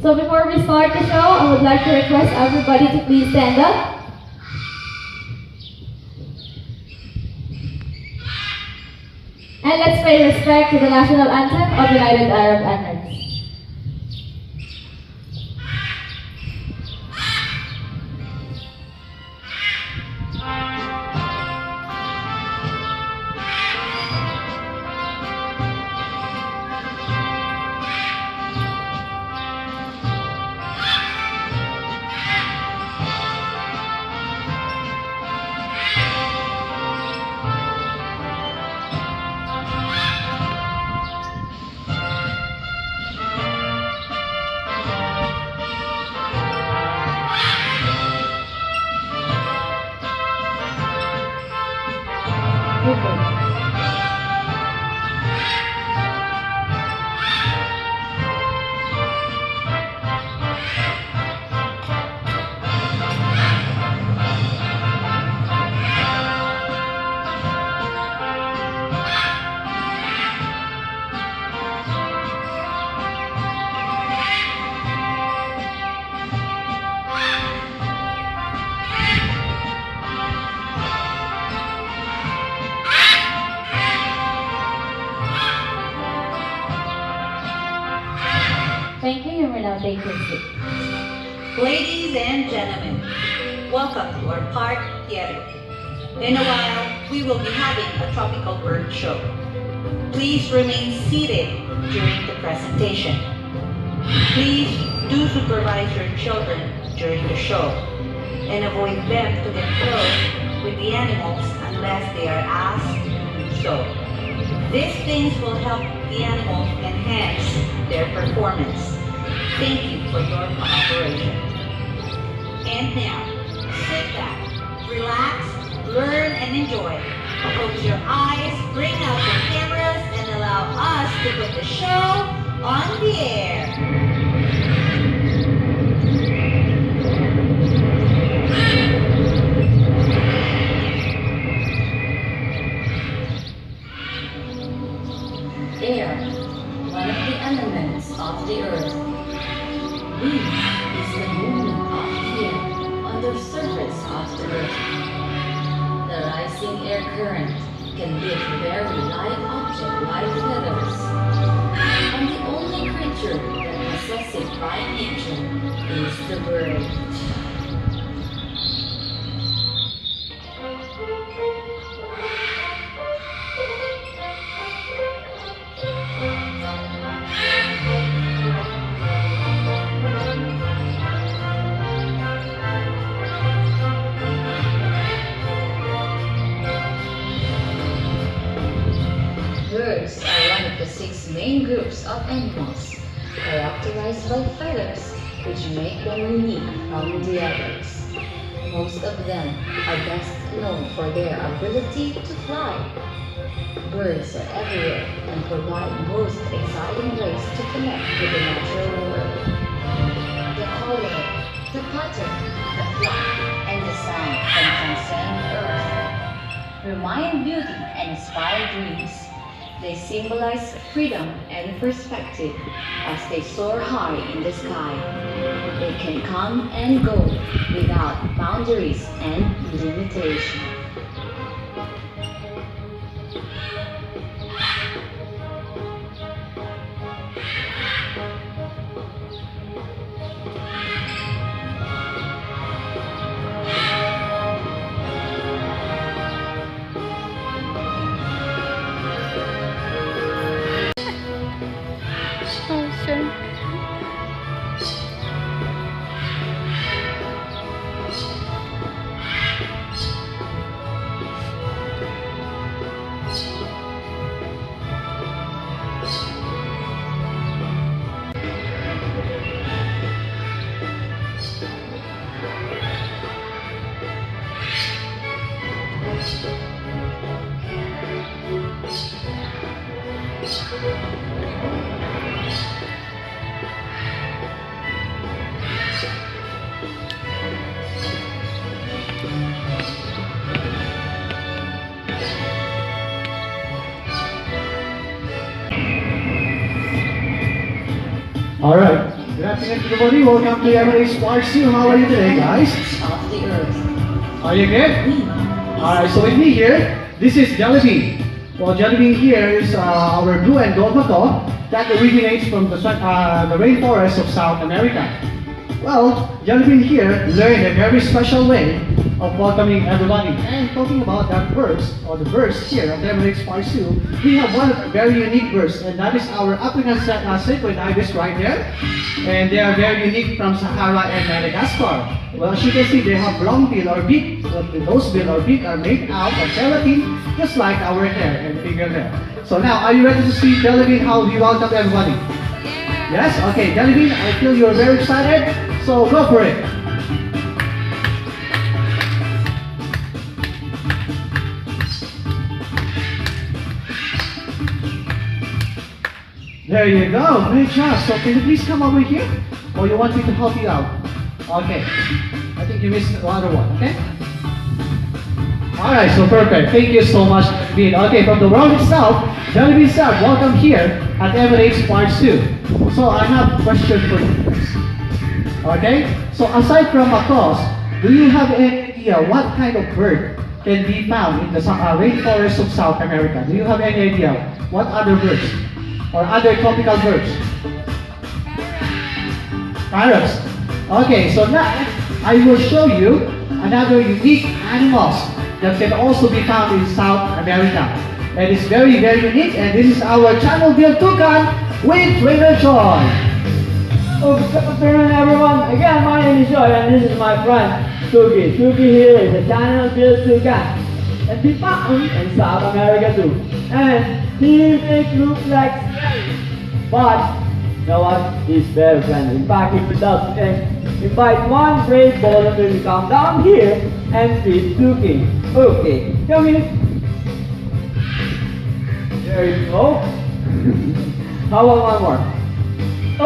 So before we start the show, I would like to request everybody to please stand up. And let's pay respect to the national anthem of United Arab Emirates. Thank you. You may now take your seat. Ladies and gentlemen, welcome to our park theater. In a while, we will be having a tropical bird show. Please remain seated during the presentation. Please do supervise your children during the show and avoid them to get close with the animals unless they are asked to do so. These things will help the animals enhance their performance. Thank you for your cooperation. And now, sit back, relax, learn and enjoy. Close your eyes, bring out the cameras, and allow us to put the show on the air. Air, one of the elements of the earth. Wind is the movement of the air on the surface of the earth. The rising air current can lift very light objects like feathers. And the only creature that possesses it by nature is the bird. Birds are one of the 6 main groups of animals, characterized by feathers, which make them unique from the others. Most of them are best known for their ability to fly. Birds are everywhere and provide most exciting ways to connect with the natural world. The color, the pattern, the flight, and the sound can transcend Earth, remind beauty and inspire dreams. They symbolize freedom and perspective as they soar high in the sky. They can come and go without boundaries and limitation. All right. Good afternoon, everybody. Welcome to Emirates Part 2. How are you today, guys? Of the earth. Are you good? Alright, so with me here, this is Jellybean. Well, Jellybean here is our blue and gold macaw that originates from the rainforest of South America. Well, Jellybean here learned a very special way of welcoming everybody. And talking about that birds, or the birds here at Emirates Part 2, we have one very unique birds, and that is our African sacred ibis right there. And they are very unique from Sahara and Madagascar. Well, as you can see, they have long bill or beak. Those bill or beak are made out of gelatin, just like our hair and fingernail. So now, are you ready to see Jellybean how we welcome everybody? Yes? Okay, Jellybean, I feel you're very excited, so go for it. There you go, great job. So can you please come over here? Or you want me to help you out? Okay, I think you missed the other one, okay? Alright, so perfect. Thank you so much, Jellybean. Okay, from the world itself, Jellybean said, welcome here at Emirates Part 2. So I have a question for you guys. Okay, so aside from macaws, do you have any idea what kind of bird can be found in the rainforest of South America? Do you have any idea what other birds? Or other tropical birds? Parrots. Okay, so now I will show you another unique animals that can also be found in South America. And it's very, very unique, and this is our channel-billed toucan with Trainer Joy. Oh, good afternoon everyone. Again, my name is Joy and this is my friend Tuki. Tuki here is a channel-billed toucan. And be found in South America too. And he may look like scary, but you know what? He's very friendly. In fact, if he does invite one brave volunteer to come down here and feed Tuki. Okay, come here. There you go. How about one more?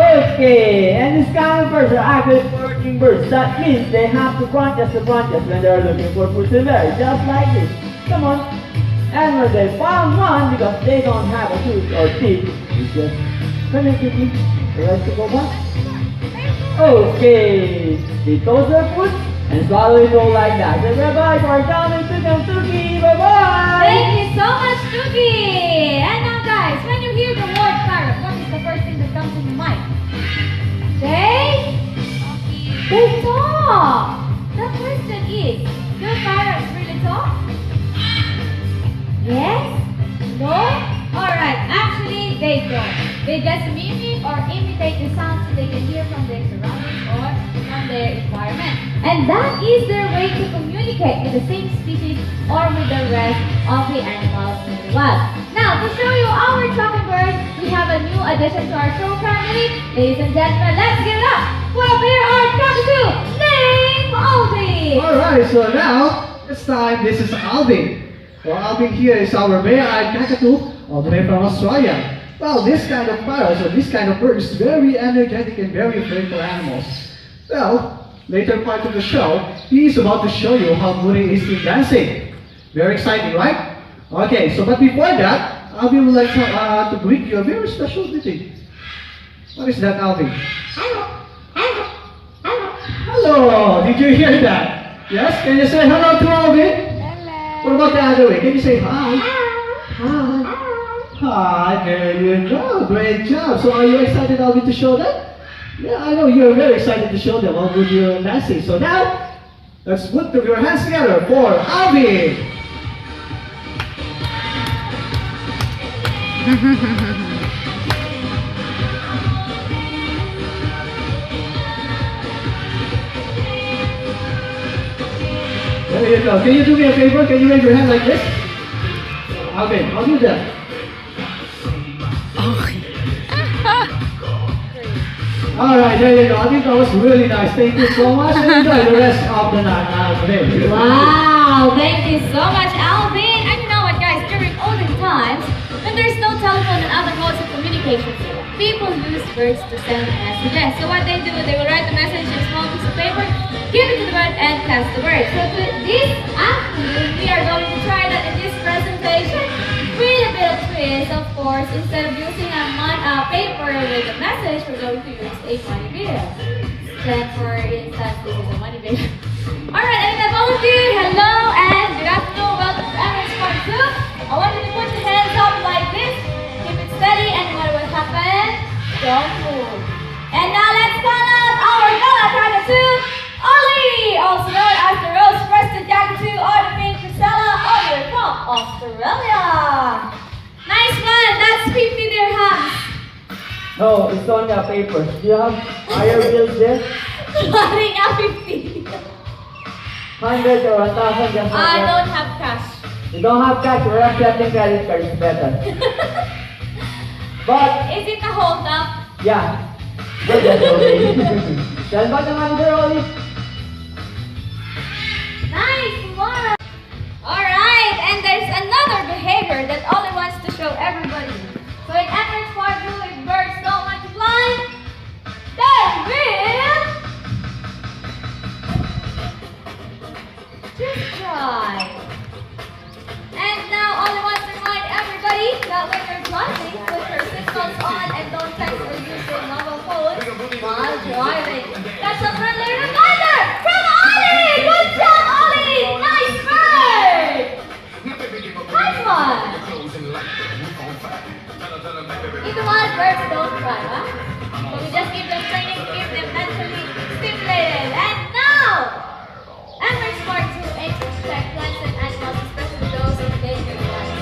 Okay, and these kind of birds are actually foraging birds. That means they have to branches when they're looking for food to berry, just like this. Come on. And when they found one, because they don't have a tooth or teeth, you just come here quickly. The rest to go back. Okay, they toss their food and swallow it all like that. So bye-bye for coming to Tuki. Bye-bye. Thank you so much, Tuki! And now guys, when you hear the word parrot, what is the first thing that comes to your mind? They talk! The question is, do parrots really talk? Yes? No? Alright, actually they don't. They just mimic or imitate the sounds so they can hear from their surroundings or from their environment. And that is their way to communicate with the same species or with the rest of the animals in the wild. Now, to show you our talking bird, we have a new addition to our show family. Ladies and gentlemen, let's give it up! Well, here are cockatoo, name Alvin! Alright, so now it's time. This is Alvin. Well, Alvin here is our rare-eyed cockatoo all the way from Australia. Well, this kind of parrot or this kind of bird is very energetic and very playful animals. Well, later part of the show, he is about to show you how good he is in dancing. Very exciting, right? Okay, so but before that, Alvin would like to greet you a very special greeting. What is that, Alvin? Hello! Hello! Hello! Hello! Did you hear that? Yes? Can you say hello to Alvin? Hello! What about the other way? Can you say hi? Hi! Hi, there you go. Great job. So are you excited, Alvin, to show them? Yeah, I know you're very excited to show them how good you're dancing. So now, let's put your hands together for Alvin. There you go. Can you do me a favor? Can you raise your hand like this? Alvin, I'll do that. Alright, there you go. I think that was really nice. Thank you so much. And enjoy the rest of the night today. Wow, thank you so much, Alvin. And you know what, guys? During olden times, when there's no telephone and other modes of communication, people use birds to send messages. So what they do, they will write the message in a small piece of paper, give it to the bird, and cast the bird. So this afternoon, we are going to try that in this presentation with little bit of twist, of course, instead of using a paper with a message, we're going to use a money video. Then for instance, this is a money video. Alright, and then all of you, hello and good afternoon. Welcome to Emirates Part 2. I want you to put your hands up like this. Keep it steady and what will happen? Don't move. And now let's call out our Gala Dragon 2, Ollie, also known as the Rose Crested Dragon 2 or the Pink Cristela all the way from Australia. Nice one, that's 50 dirhams. No, it's only a paper. Do you have higher bills there? Nothing at 50. 100 or 1,000 just I like that. don't have cash. You don't have cash, we're accepting credit cards is better. But, Is it a hold up? yeah. Good, that's okay. Saan ba naman there, Oli? Nice one. Alright, and there's another behavior that Ollie wants to show everybody. So in Emirates Part 2, if birds don't want to fly, they will just try. And now Ollie wants to remind everybody that when you're driving, put your signals on and don't text or use your mobile phone while driving. That's a friendly reminder from Ollie! Good job, Ollie! Nice bird! Nice one! Even while birds don't cry, huh? So we just give them training, keep them mentally stimulated. And now, Emirates Part 2 aims to protect plants and animals, especially those in danger zones.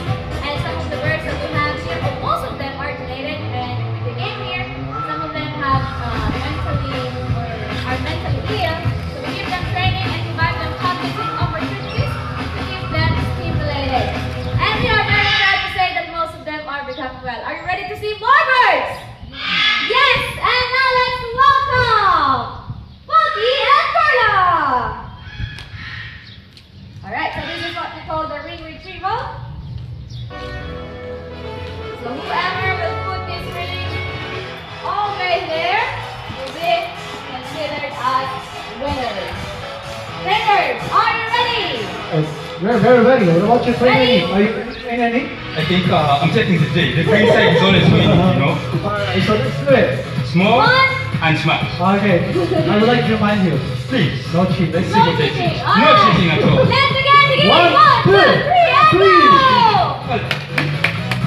And some of the birds that we have here, well, most of them are donated, and they came here. Some of them have mentally or are mentally ill, so we give them training and provide them cognitive opportunities to keep them stimulated. And we are very proud to say that most of them are becoming well. Are you ready to see more birds? Yes! And now let's welcome Funky and Carla! Alright, so this is what we call the ring retrieval. So whoever will put this ring all the way there will be considered as winners. Trainers, are you ready? We're very ready. What about your Ready? training? Are you training? I think I'm checking the J. The green side is always winning, you know? Alright, so let's do it. Small One. and smash. Okay, I would like to remind you, Please. no cheat. Let's see No what they cheating. cheat. No cheating at all. Let's begin the game. One, 1, 2, 3, two, and three. go!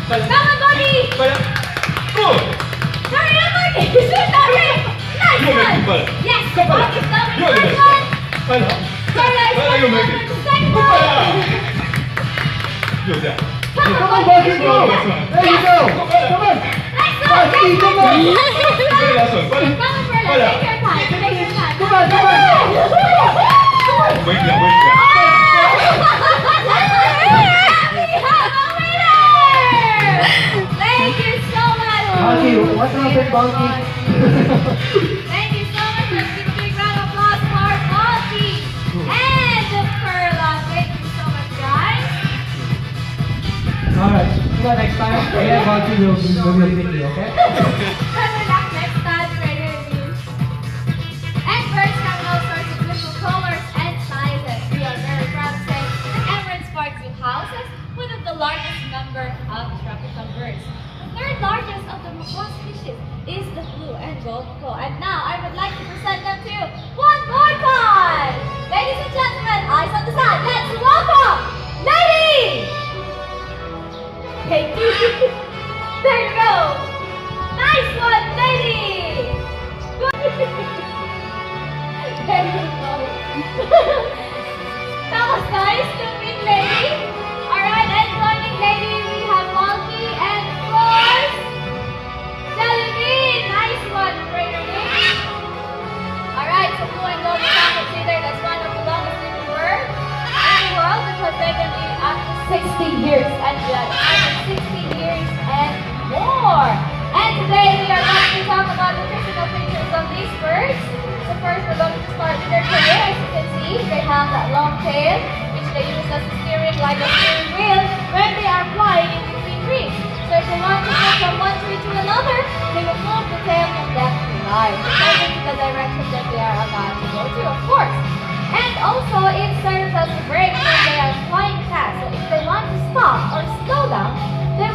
Come on, buddy! Good. Hurry up, buddy! Shoot that ring! Nice You make one! it better. Yes, Come on. Buddy's done You're with the the best. first one. Carla is Well, you coming make up it. with the second Good. one. You're there. Come Come on, on, buddy! Bucky, go! There you go! Come on! Nice one! Bucky, Yes, come buddy! on! Very last one. Buddy. Come on, Carla, Buddy. take your time. Take your time. Come on, come on. Wait there, wait there. Thank you so much. Bucky, what happened, Bucky? Thank you so much. Let's give a big round of applause for Bucky and Perla. Thank you so much, guys. Alright, so next time, yeah, Bucky will be with you, okay? Better luck next time, trainer reviews. And birds have all sorts of beautiful colors and sizes. We are very proud to say that Emirates Park Zoo houses one of the largest number of tropical birds. The third largest of the macaw species is the blue and gold macaw. And now I would like to present them to you one more time. Ladies and gentlemen, eyes on the side. Let's welcome Lady! Thank you. There you go. Nice one, Lady! There you go. That was nice to meet Lady. Alright, and joining Lady, we have Monkey and of course, Jellybean. Nice one, Trainer Nick. Alright, so blue and gold is considered as one of the longest living birds in the world because they can live up to 60 years and beyond. 60 years and more. And today we are going to talk about the physical features of these birds. So first we're going to start with their tail. As you can see, they have that long tail which they use as a steering like a steering wheel when they are flying in between trees. So if they want to go from one tree to another, they will move the tail from left to right, according to the direction that they are about to go to, of course. And also it serves as a brake when they are flying fast. So if they want to stop or slow down, they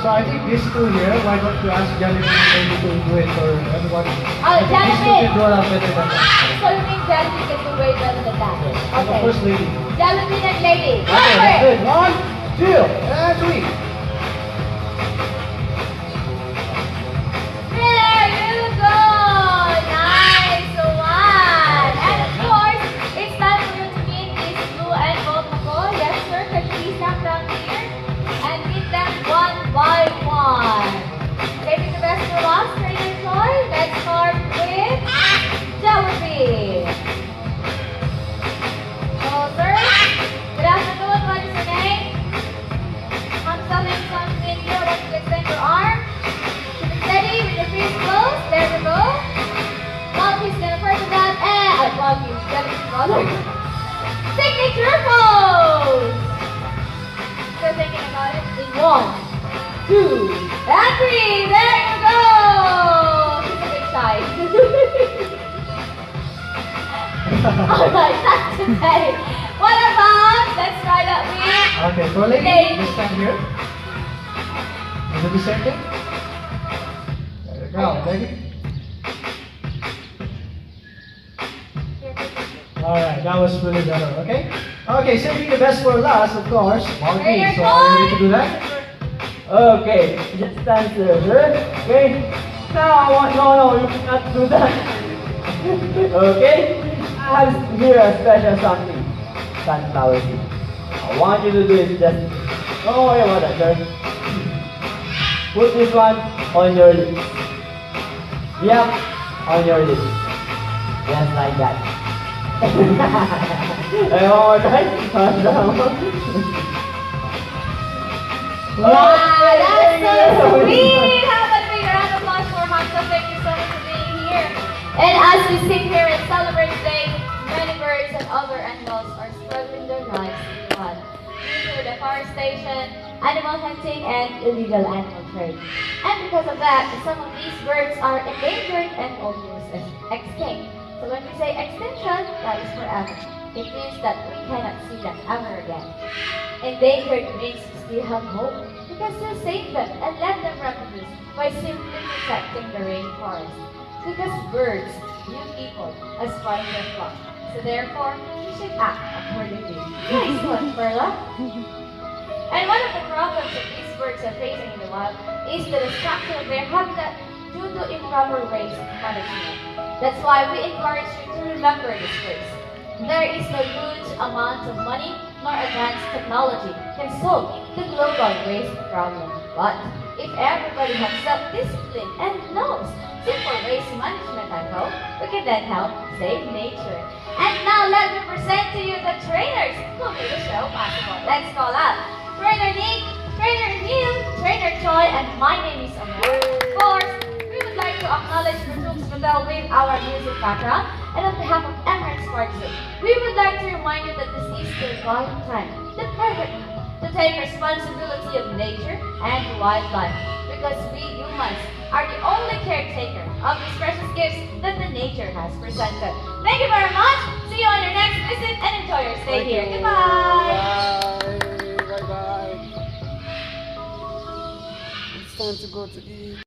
So I think these two here, why don't you ask Jollibee maybe to do it for everyone? Oh, I think these two Jollibee. can do it out better than that. So you mean Jollibee can do way better than that? And the Okay. first lady. Jollibee and lady. Go Okay, for that's it. it. 1, 2, and 3. There you go! Nice one! And of course, it's time for you to meet this blue and gold McCoy. Yes, sir. Can you please come down here and meet them one by one? Saving the best for last, Trainer Troy. Let's start with Jollibee. So, sir, good afternoon. What is your name? Hamza Limson Senior. Would like to extend your arm. Steady with your feet closed. There we go. Monkey's gonna press that and monkey's gonna follow. Signature pose. Still thinking about it. In 1, 2, and 3. There you go. He's a bit shy. Alright, that's today. What about? Let's try that with. Okay, so lady, Lady. just stand here. And do the same thing. There you go, lady. Alright, that was really better, okay? Okay, saving the best for last, of course. Monkey, Trainer so are you ready to Troy. do that? Okay, just stand there, sir. Okay? Now I want, no, you cannot do that. Okay? I have here a special something. Sunflower seed. I want you to do it just, don't worry about that, sir. Put this one on your lips. Yep, on your lips. Just like that. Hey, one more time. Wow, that's so sweet! How about a big round of applause for Hamza? Thank you so much for being here. And as we sit here and celebrate today, many birds and other animals are struggling their lives in the wild due to deforestation, animal hunting, and illegal animal trade. And because of that, some of these birds are endangered and almost extinct. So when we say extinction, that is forever. It means that we cannot see them ever again. Endangered means we still have hope. We can still save them and let them reproduce by simply protecting the rainforest. Because birds view people as part of their flock. So therefore, we should act accordingly. Nice one, Perla. And one of the problems that these birds are facing in the wild is the destruction of their habitat due to improper waste management. That's why we encourage you to remember this phrase. There is no huge amount of money nor advanced technology can solve the global waste problem. But if everybody has self-discipline and knows simple waste management at home, we can then help save nature. And now let me present to you the trainers who made the show possible. Let's call out Trainer Nick, Trainer Neil, Trainer Troy, and my name is Amor. Of course, we would like to acknowledge the troops Patel with our music background. And on behalf of Emirates Park Zoo, we would like to remind you that this is the right time, the perfect time, to take responsibility of nature and wildlife. Because we humans are the only caretaker of these precious gifts that the nature has presented. Thank you very much. See you on your next visit and enjoy your stay here. Goodbye. Bye. It's time to go to eat.